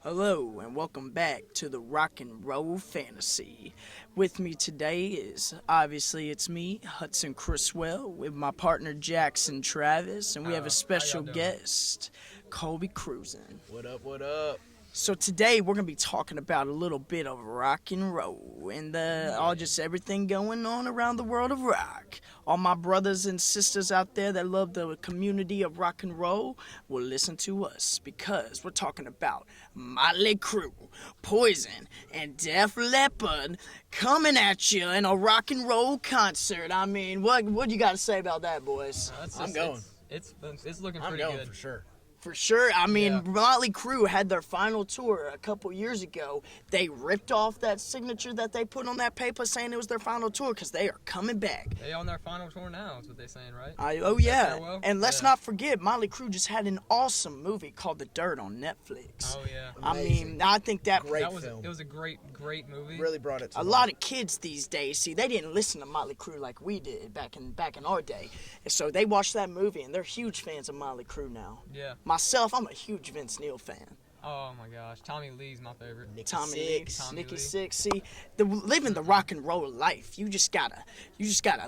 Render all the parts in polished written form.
Hello and welcome back to the Rock and Roll Fantasy. With me today is obviously it's me, Hudson Criswell, with my partner Jackson Travis, and we have a special guest, Colby Cruisin. What up, what up? So today we're gonna be talking about a little bit of rock and roll and all just everything going on around the world of rock. All my brothers and sisters out there that love the community of rock and roll will listen to us because we're talking about Motley Crue, Poison, and Def Leppard coming at you in a rock and roll concert. I mean, what you got to say about that, boys? I'm going. It's looking I'm pretty going good. for sure. For sure. I mean, Yeah. Motley Crue had their final tour a couple years ago. They ripped off that signature that they put on that paper saying it was their final tour because they are coming back. They on their final tour now, is what they're saying, right? Yeah. farewell? And let's Yeah. not forget, Motley Crue just had an awesome movie called The Dirt on Netflix. Oh yeah. I Amazing. mean, I think that Great That was film. it was a great movie. Really brought it to a life. lot of kids these days, see, they didn't listen to Motley Crue like we did back in our day. And so they watched that movie and they're huge fans of Motley Crue now. Yeah. Myself, I'm a huge Vince Neil fan. Oh my gosh, Tommy Lee's my favorite. Tommy Six. Lee, Tommy Nikki Lee. Sixx. See, living the rock and roll life, you just gotta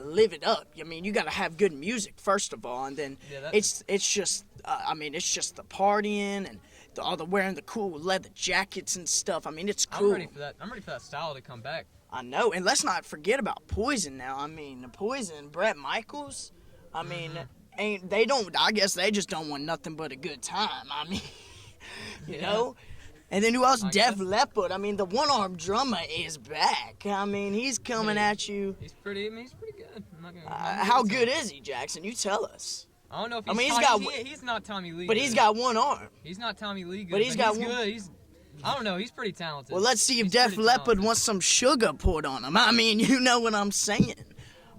live it up. I mean, you gotta have good music first of all, and then Yeah, it's just it's just the partying and all the wearing the cool leather jackets and stuff. I mean, it's cool. I'm ready for that. I'm ready for that style to come back. I know, and let's not forget about Poison now. I mean, Poison, Bret Michaels. I mean, I guess they just don't want nothing but a good time. I mean, you Yeah. know. And then who else? I Def guess. Leppard. I mean, the one-armed drummer is back. I mean, he's coming Yeah. at you. He's pretty good. I'm not gonna, How good is he, Jackson? You tell us. I don't know if I he's mean, he's not Tommy Lee. But good. he's got one arm. He's not Tommy Lee good. But he's got one- good. I don't know. He's pretty talented. Well, let's see if He's Def pretty Leppard talented. wants some sugar poured on him. I mean, you know what I'm saying.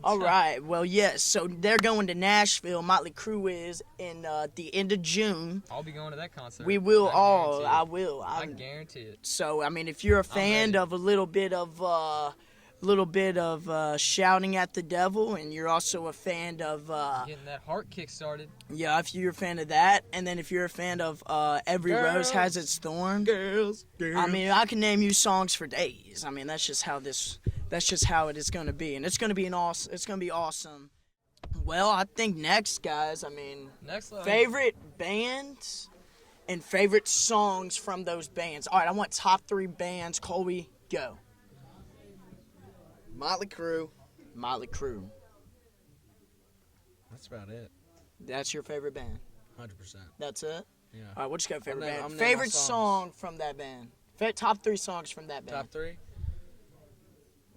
All right. Well, yes. So they're going to Nashville. Motley Crue is in the end of June. I'll be going to that concert. We will I all. guarantee I it. will. I guarantee it. So I mean, if you're a fan ready. of a little bit of shouting at the devil, and you're also a fan of Getting that heart kick started. yeah, if you're a fan of that, and then if you're a fan of Every Rose Has Its Thorn, Girls. I mean, I can name you songs for days. I mean, that's just how it is going to be, and it's going to be awesome. Well, I think next, guys. I mean, Next level. favorite bands and favorite songs from those bands. All right, I want top 3 bands. Colby, go. Motley Crue. Motley Crue. That's about it. That's your favorite band. 100%. That's it. Yeah. All right, what's your favorite I'm band? naming my Favorite songs. song from that band. Top 3 songs from that band. Top 3.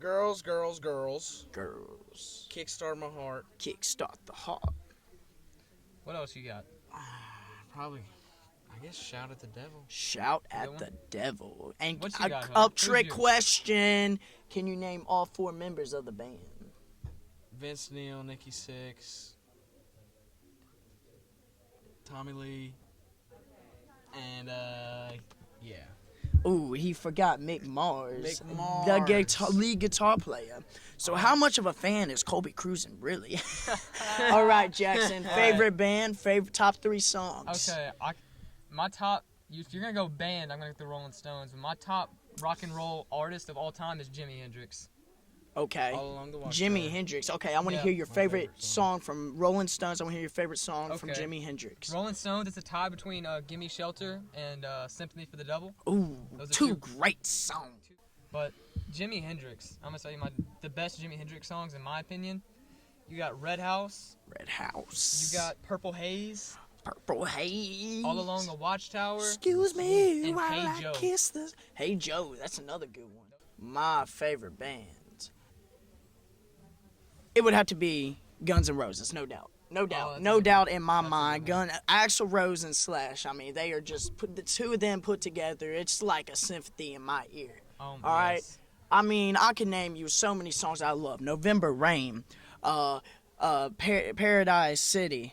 Girls, girls, girls. Girls. Kickstart my heart. Kickstart the heart. What else you got? Probably, I guess, Shout at the Devil. Shout Good at one. the devil. And What you got, Hub? up Who's trick yours? question. Can you name all 4 members of the band? Vince Neil, Nikki Sixx, Tommy Lee, and yeah. Ooh, he forgot Mick Mars. Mick Mars. The lead guitar player. So how much of a fan is Colby Cruisin' really? All right, Jackson. Favorite band, top 3 songs. Okay, my top. If you're gonna go band, I'm gonna go the Rolling Stones. But my top rock and roll artist of all time is Jimi Hendrix. Okay. All along the Jimi Hendrix. Okay, I want to Yeah. hear your My favorite favorite song. song from Rolling Stones. I want to hear your favorite song from Okay. Jimi Hendrix. Rolling Stones is a tie between "Gimme Shelter" and "Sympathy for the Devil." Ooh, Those are 2 two- great songs. But Jimi Hendrix, I'm gonna tell you the best Jimi Hendrix songs in my opinion. You got Red House. Red House. You got Purple Haze. Purple Haze. All Along the Watchtower. Excuse me And while Hey I Joe. kiss this. Hey Joe, that's another good one. My favorite band. It would have to be Guns N' Roses, no doubt. No doubt. that's No a good doubt one. in my That's a mind. good one. Axl Rose and Slash. I mean, they are just the 2 of them put together. It's like a symphony in my ear. Oh, All right. yes. I mean, I can name you so many songs I love. November Rain, Paradise City,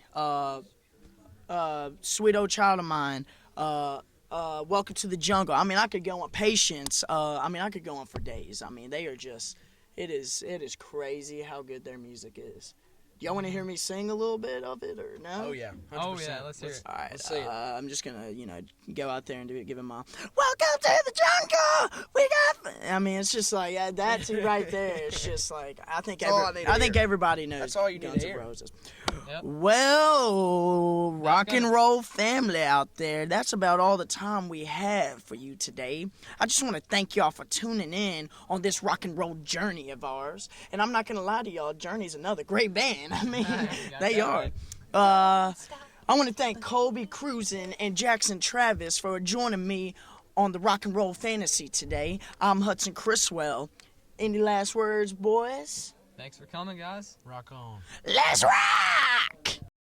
Sweet Old Child of Mine, Welcome to the Jungle. I mean, I could go on. Patience. I could go on for days. I mean, they are just. It is crazy how good their music is. Y'all want to hear me sing a little bit of it or no? Oh yeah. 100%. Oh yeah, let's hear it. All right, Let's see it. I'm just gonna, go out there and give him my welcome to the jungle. We got. I mean, it's just like that's it right there. It's just like I think That's all I need to I think hear. everybody knows. That's all you need Guns to N' hear. Roses. Yep. Well, rock and Guns. roll family out there, that's about all the time we have for you today. I just want to thank y'all for tuning in on this rock and roll journey of ours. And I'm not gonna lie to y'all, Journey's another great band. I mean, Got they that are. right. I want to thank Colby Cruisin and Jackson Travis for joining me on the Rock and Roll Fantasy today. I'm Hudson Criswell. Any last words, boys? Thanks for coming, guys. Rock on. Let's rock!